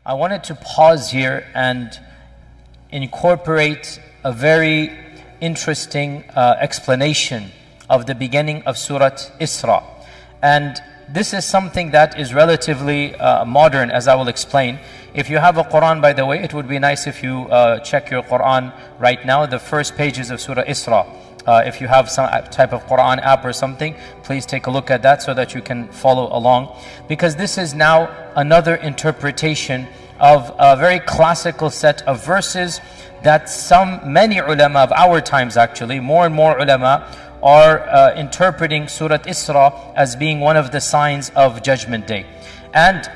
I wanted to pause here and incorporate a very interesting explanation of the beginning of Surah Isra. And this is something that is relatively modern, as I will explain. If you have a Quran, by the way, it would be nice if you check your Quran right now, the first pages of Surah Isra. If you have some type of Quran app or something, please take a look at that so that you can follow along. Because this is now another interpretation of a very classical set of verses that many ulama of our times, actually, more and more ulama are interpreting Surah Isra as being one of the signs of Judgment Day. And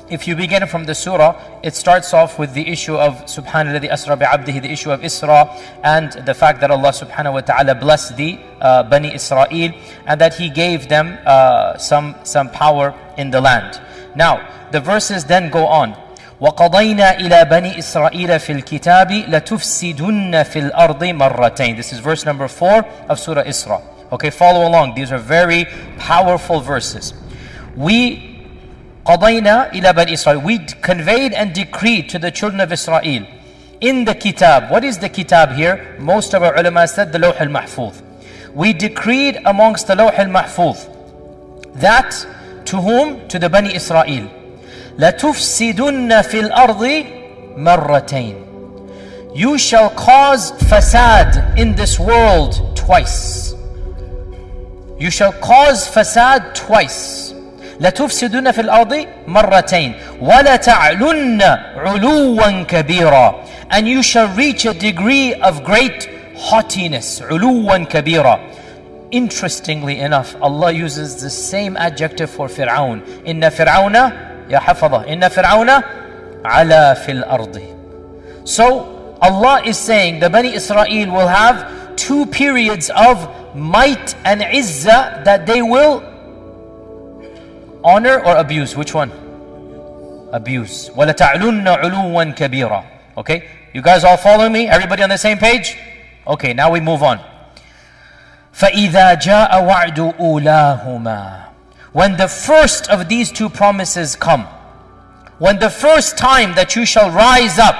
if you begin from the surah, it starts off with the issue of Subhanalladhi asra bi'abdihi, the issue of Isra, and the fact that Allah subhanahu wa ta'ala blessed the Bani Isra'Il, and that He gave them some power in the land. Now, the verses then go on. وَقَضَيْنَا إِلَى بَنِي إِسْرَائِيلَ فِي الْكِتَابِ لَتُفْسِدُنَّ فِي الْأَرْضِ مَرَّتَيْنِ. This is verse number 4 of Surah Isra. Okay, follow along. These are very powerful verses. We قَضَيْنَا إِلَى بَنِي إِسْرَائِيلَ. We conveyed and decreed to the children of Israel in the kitab. What is the kitab here? Most of our ulama said the Lawh al-Mahfuz. We decreed amongst the Lawh al-Mahfuz that to whom? To the Bani Israel. لَتُفْسِدُنَّ فِي الْأَرْضِ مَرَّتَيْنِ. You shall cause fasad in this world twice. You shall cause fasad twice. لَتُفْسِدُنَّ فِي الْأَرْضِ مَرَّتَيْنِ وَلَتَعْلُنَّ عُلُوًّا كَبِيرًا. And you shall reach a degree of great haughtiness. عُلُوًّا كَبِيرًا. Interestingly enough, Allah uses the same adjective for Fir'aun. إِنَّ فِرْعَوْنَ Ya hafadha, inna fir'auna ala fil ardi. So Allah is saying the Bani Israel will have two periods of might and izzah that they will honor or abuse. Which one? Abuse. وَلَتَعْلُنَّ عُلُوًّا كَبِيرًا. Okay, you guys all follow me? Everybody on the same page? Okay, now we move on. فَإِذَا جَاءَ وَعْدُ أُولَاهُمَا. When the first of these two promises come, when the first time that you shall rise up,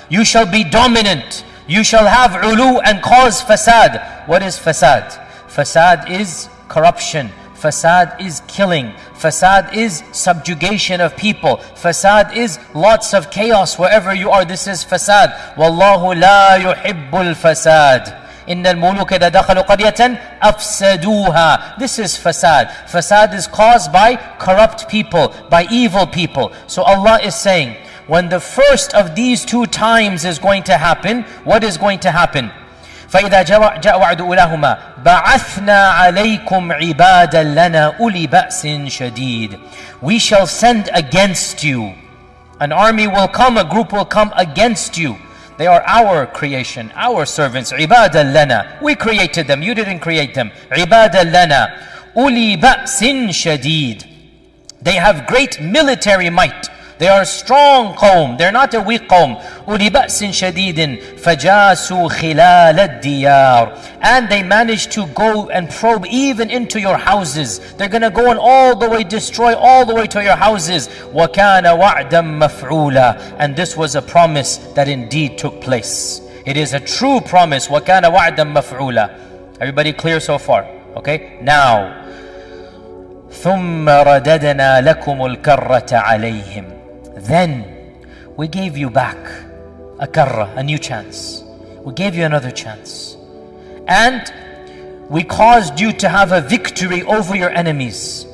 you shall be dominant, you shall have ulu and cause fasad. What is fasad? Fasad is corruption. Fasad is killing. Fasad is subjugation of people. Fasad is lots of chaos wherever you are. This is fasad. Wallahu la yuhibbul fasad. إِنَّ الْمُلُوكَ إِذَا دَخَلُوا قَرْيَةً أَفْسَدُوهَا. This is fasad. Fasad is caused by corrupt people, by evil people. So Allah is saying, when the first of these two times is going to happen, what is going to happen? فَإِذَا جَاءَ وَعْدُ أُولَاهُمَا بَعَثْنَا عَلَيْكُمْ عِبَادًا لَنَا أُولِي بَأْسٍ شَدِيدٍ. We shall send against you. An army will come, a group will come against you. They are our creation, our servants. عِبَادًا لَنَا. We created them, you didn't create them. عِبَادًا لَنَا أُولِي بَأْسٍ شَدِيدٍ. They have great military might. They are a strong qawm. They're not a weak qawm. أُولِي بَأْسٍ شَدِيدٍ فَجَاسُوا خِلَالَ الدِّيَارِ. And they managed to go and probe even into your houses. They're going to go and all the way destroy all the way to your houses. وَكَانَ وَعْدًا مَفْعُولًا. And this was a promise that indeed took place. It is a true promise. وَكَانَ وَعْدًا مَفْعُولًا. Everybody clear so far? Okay, now. ثُمَّ رَدَدْنَا لَكُمُ الْكَرَّةَ عَلَيْهِمْ. Then we gave you back a karra, a new chance. We gave you another chance. And we caused you to have a victory over your enemies.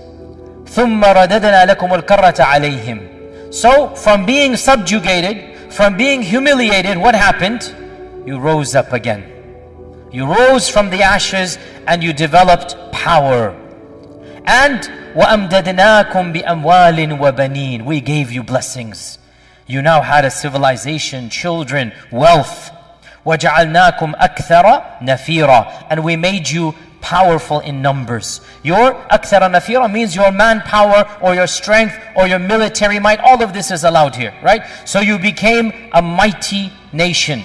ثُمَّ رَدَدْنَا لَكُمُ الْكَرَّةَ عَلَيْهِمْ. So from being subjugated, from being humiliated, what happened? You rose up again. You rose from the ashes and you developed power. And وَأَمْدَدْنَاكُمْ بِأَمْوَالٍ وَبَنِينَ. We gave you blessings. You now had a civilization, children, wealth. وَجَعَلْنَاكُمْ أَكْثَرَ نَفِيرًا. And we made you powerful in numbers. Your أَكْثَرَ نَفِيرًا means your manpower or your strength or your military might. All of this is allowed here, right? So you became a mighty nation.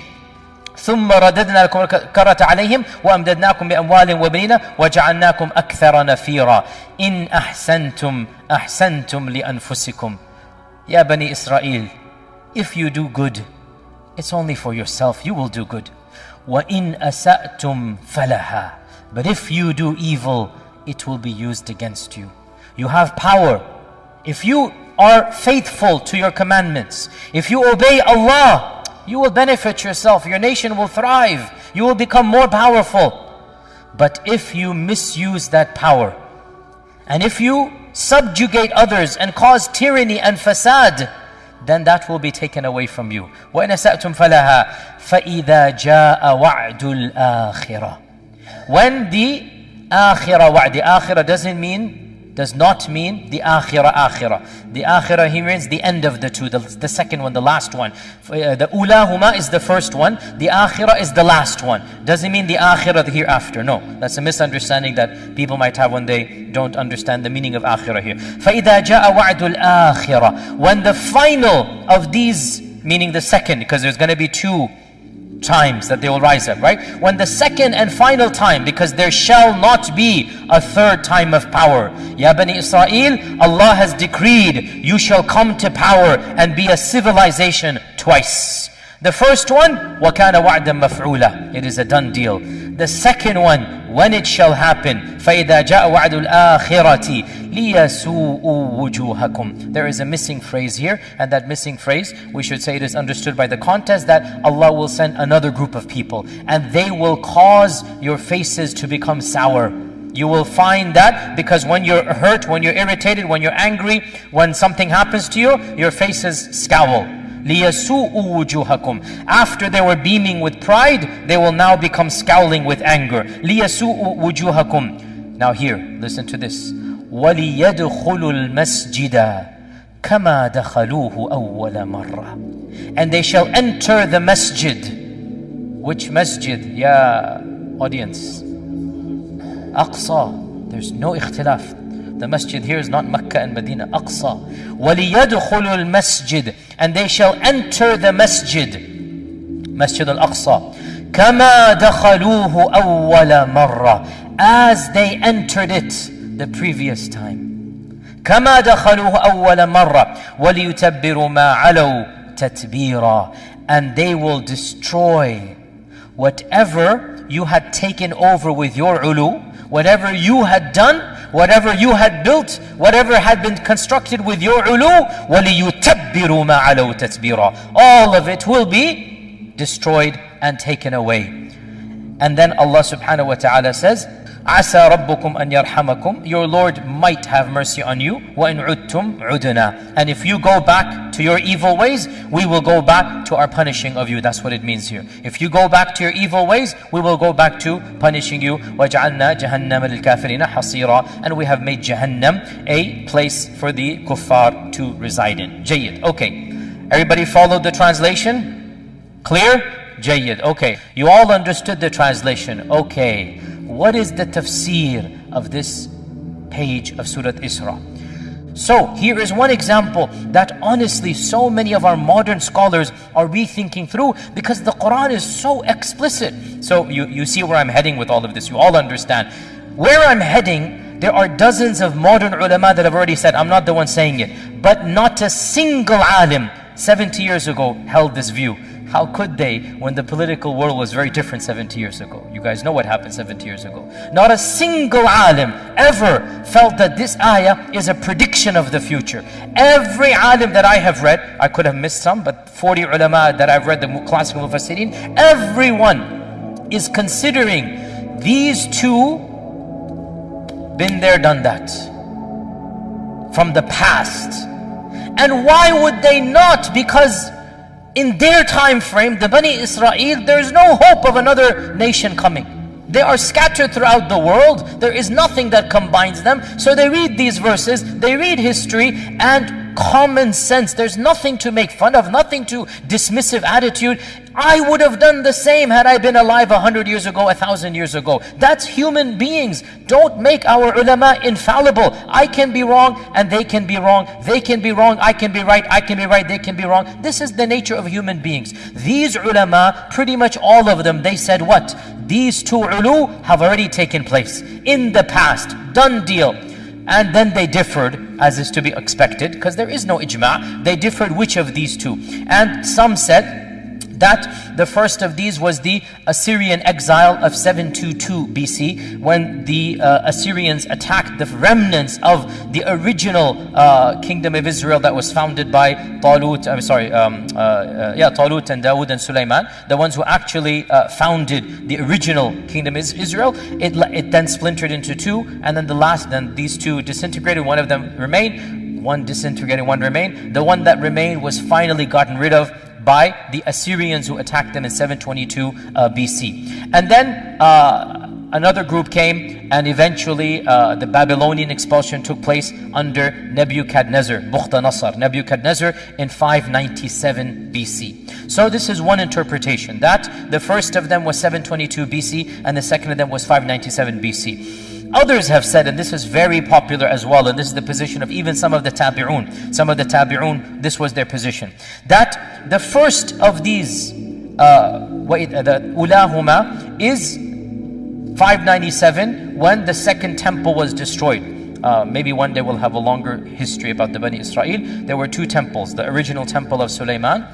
ثم رددنا لكم الكرة عليهم وأمددناكم بأموال وبنين وجعلناكم أكثر نفيرا إن أحسنتم لأنفسكم. Ya Bani Isra'il, if you do good, it's only for yourself, you will do good. وَإِنْ أَسَأْتُمْ فَلَهَا. But if you do evil, it will be used against you. You have power. If you are faithful to your commandments, if you obey Allah, you will benefit yourself, your nation will thrive, you will become more powerful. But if you misuse that power, and if you subjugate others and cause tyranny and fasad, then that will be taken away from you. وَإِنْ أَسَأْتُمْ فَلَهَا فَإِذَا جَاءَ وَعْدُ الْآخِرَةِ. When the akhirah, the akhirah does not mean the akhirah. The akhirah here means the end of the two, the second one, the last one. The ulahuma is the first one, the akhirah is the last one. Doesn't mean the akhirah, the hereafter. No, that's a misunderstanding that people might have when they don't understand the meaning of akhirah here. فَإِذَا جَاءَ وَعْدُ الْآخِرَةِ. When the final of these, meaning the second, because there's going to be two times that they will rise up, right? When the second and final time, because there shall not be a third time of power. Ya Bani Israel, Allah has decreed you shall come to power and be a civilization twice. The first one, وَكَانَ وَعْدًا مَفْعُولًا. It is a done deal. The second one, when it shall happen, فَإِذَا جَاءَ وَعْدُ الْآخِرَةِ لِيَسُوءُوا وُجُوهَكُمْ. There is a missing phrase here, and that missing phrase, we should say it is understood by the context that Allah will send another group of people, and they will cause your faces to become sour. You will find that because when you're hurt, when you're irritated, when you're angry, when something happens to you, your faces scowl. لِيَسُوءُوا وُجُوهَكُمْ. After they were beaming with pride, they will now become scowling with anger. لِيَسُوءُوا وُجُوهَكُمْ. Now here, listen to this. وَلِيَدْخُلُوا الْمَسْجِدَ كَمَا دَخَلُوهُ أَوَّلَ مَرَّةٍ. And they shall enter the masjid. Which masjid? Ya audience. Aqsa. There's no ikhtilaf. The masjid here is not Mecca and Medina, Aqsa. وَلِيَدْخُلُوا الْمَسْجِدِ. And they shall enter the masjid, Masjid al-Aqsa. كَمَا دَخَلُوهُ أَوَّلَ مَرَّةٍ. As they entered it the previous time. كَمَا دَخَلُوهُ أَوَّلَ مَرَّةٍ وَلِيُتَبِّرُوا مَا عَلَوْا تَتْبِيرًا. And they will destroy whatever you had taken over with your ulu, whatever you had done, whatever you had built, whatever had been constructed with your ulu, وَلِيُتَبِّرُوا مَا عَلَوْا تَتْبِيرًا. All of it will be destroyed and taken away. And then Allah subhanahu wa ta'ala says, عَسَى رَبُّكُمْ أَنْ يَرْحَمَكُمْ. Your Lord might have mercy on you. وَإِنْ عُدْتُمْ عُدْنَا. And if you go back to your evil ways, we will go back to our punishing of you. That's what it means here. If you go back to your evil ways, we will go back to punishing you. وَجَعَلْنَا جَهَنَّمَ لِلْكَافِرِينَ حَصِيرًا. And we have made Jahannam a place for the kuffar to reside in. Jayyid. Okay. Everybody followed the translation? Clear? Jayyid. Okay. You all understood the translation. Okay. What is the tafsir of this page of Surah Isra? So here is one example that honestly so many of our modern scholars are rethinking through, because the Quran is so explicit. So you see where I'm heading with all of this. You all understand. Where I'm heading, there are dozens of modern ulama that have already said, I'm not the one saying it, but not a single alim 70 years ago held this view. How could they when the political world was very different 70 years ago? You guys know what happened 70 years ago. Not a single alim ever felt that this ayah is a prediction of the future. Every alim that I have read, I could have missed some, but 40 ulama that I've read, the classical mufassirin, everyone is considering these two, been there, done that, from the past. And why would they not? Because in their time frame, the Bani Isra'il, there is no hope of another nation coming. They are scattered throughout the world. There is nothing that combines them. So they read these verses, they read history, and common sense. There's nothing to make fun of, nothing to dismissive attitude. I would have done the same had I been alive 100 years ago, 1,000 years ago. That's human beings. Don't make our ulama infallible. I can be wrong and they can be wrong. They can be wrong, I can be right. I can be right, they can be wrong. This is the nature of human beings. These ulama, pretty much all of them, they said what? These two ulu have already taken place in the past. Done deal. And then they differed, as is to be expected, because there is no ijma'. They differed which of these two. And some said that the first of these was the Assyrian exile of 722 BC, when the Assyrians attacked the remnants of the original kingdom of Israel that was founded by Talut and Dawood and Sulaiman, the ones who actually founded the original kingdom of Israel. It then splintered into two, and then these two disintegrated. One of them remained, one disintegrated, one remained. The one that remained was finally gotten rid of by the Assyrians who attacked them in 722 BC. And then another group came, and eventually the Babylonian expulsion took place under Nebuchadnezzar, Nebuchadnezzar in 597 BC. So this is one interpretation, that the first of them was 722 BC and the second of them was 597 BC. Others have said, and this is very popular as well, and this is the position of even some of the tabi'un. Some of the tabi'un, this was their position, that the first of these, the ulahuma, is 597, when the second temple was destroyed. Maybe one day we'll have a longer history about the Bani Isra'Il. There were two temples. The original temple of Sulaiman,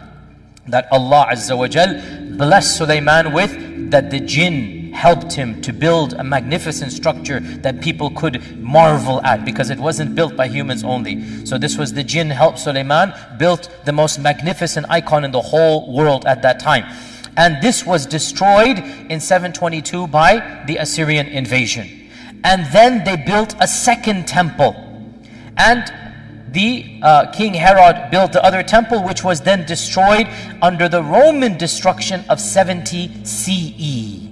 that Allah Azza wa Jal blessed Sulaiman with, that the jinn helped him to build a magnificent structure that people could marvel at, because it wasn't built by humans only. So this was the jinn helped Sulaiman built the most magnificent icon in the whole world at that time. And this was destroyed in 722 by the Assyrian invasion. And then they built a second temple. And the King Herod built the other temple, which was then destroyed under the Roman destruction of 70 CE.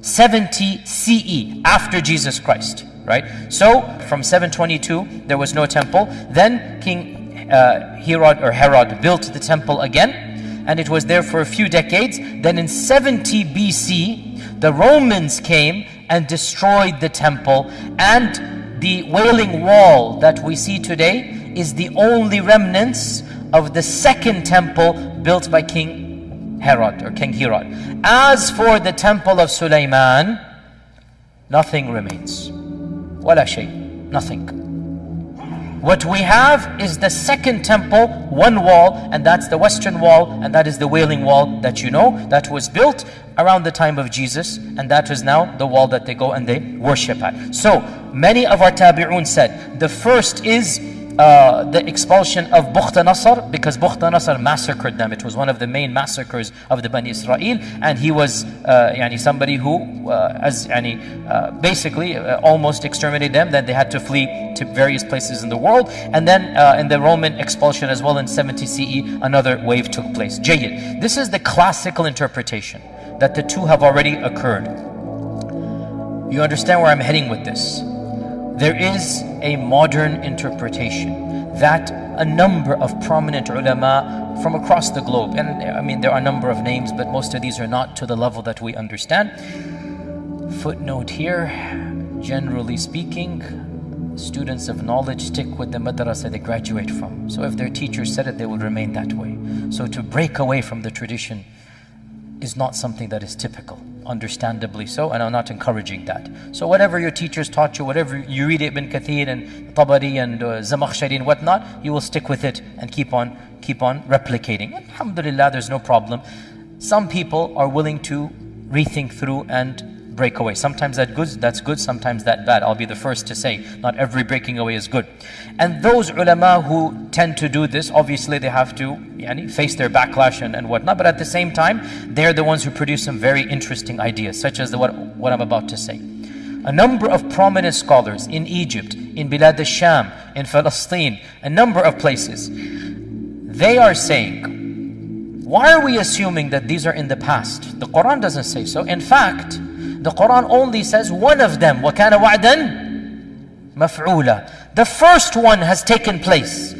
70 CE, after Jesus Christ, right? So from 722 there was no temple. Then King Herod built the temple again, and it was there for a few decades. Then in 70 BC the Romans came and destroyed the temple, and the Wailing Wall that we see today is the only remnants of the second temple built by King Herod. As for the temple of Sulaiman, nothing remains. Wala shay, nothing. What we have is the second temple, one wall, and that's the western wall, and that is the Wailing Wall that you know, that was built around the time of Jesus, and that is now the wall that they go and they worship at. So many of our tabi'un said the first is the expulsion of Bukhtanasar, because Bukhtanasar massacred them. It was one of the main massacres of the Bani Isra'Il, and he was somebody who basically almost exterminated them. Then they had to flee to various places in the world. And then in the Roman expulsion as well in 70 CE, another wave took place. Jayyid. This is the classical interpretation, that the two have already occurred. You understand where I'm heading with this? There is a modern interpretation that a number of prominent ulama from across the globe, and I mean there are a number of names, but most of these are not to the level that we understand. Footnote here, generally speaking, students of knowledge stick with the madrasa they graduate from. So if their teacher said it, they will remain that way. So to break away from the tradition is not something that is typical, understandably so, and I'm not encouraging that. So whatever your teachers taught you, whatever you read Ibn Kathir and Tabari and Zamakhshari and whatnot, you will stick with it and keep on replicating. Alhamdulillah, there's no problem. Some people are willing to rethink through and break away. Sometimes that's good, sometimes that's bad. I'll be the first to say, not every breaking away is good. And those ulama who tend to do this, obviously they have to face their backlash and whatnot, but at the same time, they're the ones who produce some very interesting ideas, such as what I'm about to say. A number of prominent scholars in Egypt, in Bilad al-Sham, in Palestine, a number of places, they are saying, why are we assuming that these are in the past? The Quran doesn't say so. In fact, the Quran only says one of them, وَكَانَ وَعْدًا مَفْعُولًا. The first one has taken place.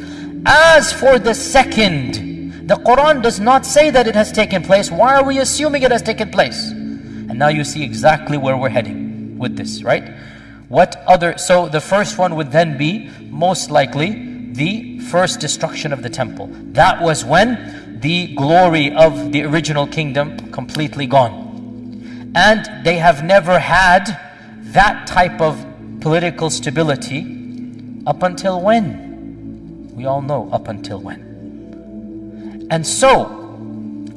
As for the second, the Quran does not say that it has taken place. Why are we assuming it has taken place? And now you see exactly where we're heading with this, right? So the first one would then be, most likely, the first destruction of the temple. That was when the glory of the original kingdom completely gone. And they have never had that type of political stability up until when? We all know up until when. And so,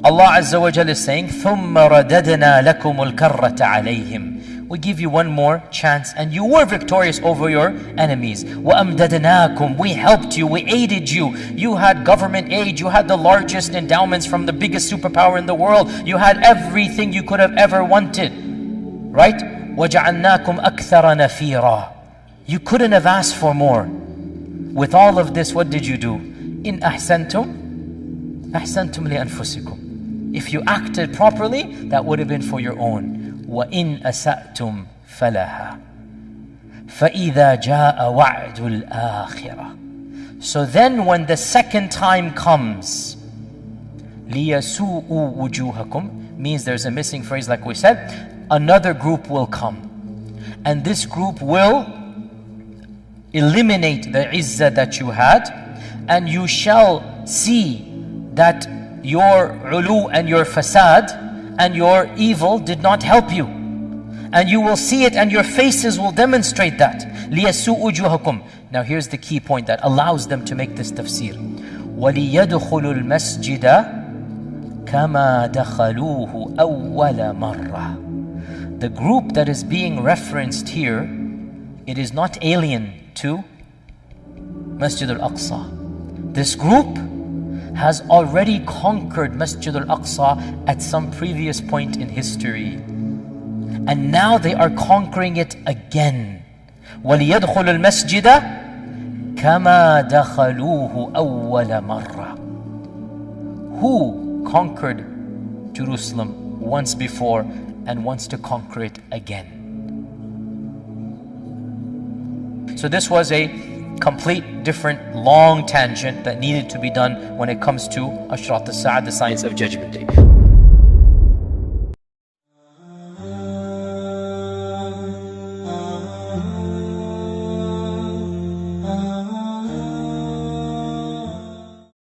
Allah Azza wa Jalla is saying, ثُمَّ رَدَدْنَا لَكُمُ الْكَرَّةَ عَلَيْهِمْ. We give you one more chance, and you were victorious over your enemies. وَأَمْدَدْنَاكُمْ. We helped you, we aided you. You had government aid, you had the largest endowments from the biggest superpower in the world. You had everything you could have ever wanted. Right? وَجَعَلْنَاكُمْ أَكْثَرَ نَفِيرًا. You couldn't have asked for more. With all of this, what did you do? إِنْ أَحْسَنْتُمْ أَحْسَنْتُمْ لِأَنفُسِكُمْ. If you acted properly, that would have been for your own. وَإِنْ أَسَأْتُمْ فَلَهَا فَإِذَا جَاءَ وَعْدُ الْآخِرَةِ. So then when the second time comes, لِيَسُوءُ وُجُوهَكُمْ, means there's a missing phrase like we said. Another group will come. And this group will eliminate the izzah that you had, and you shall see that your ulu and your fasad and your evil did not help you. And you will see it, and your faces will demonstrate that. لِيَسُوءُ وُجُوهَكُمْ. Now here's the key point that allows them to make this tafsir. وَلِيَدْخُلُوا الْمَسْجِدَ كَمَا دَخَلُوهُ أَوَّلَ مَرَّةٍ. The group that is being referenced here, it is not alien to Masjid al-Aqsa. This group has already conquered Masjid al-Aqsa at some previous point in history. And now they are conquering it again. وَلِيَدْخُلُ الْمَسْجِدَ كَمَا دَخَلُوهُ أَوَّلَ مَرَّةٍ. Who conquered Jerusalem once before and wants to conquer it again? So this was a complete different long tangent that needed to be done when it comes to Ashrat al-Sa'ad, the signs of Judgment Day.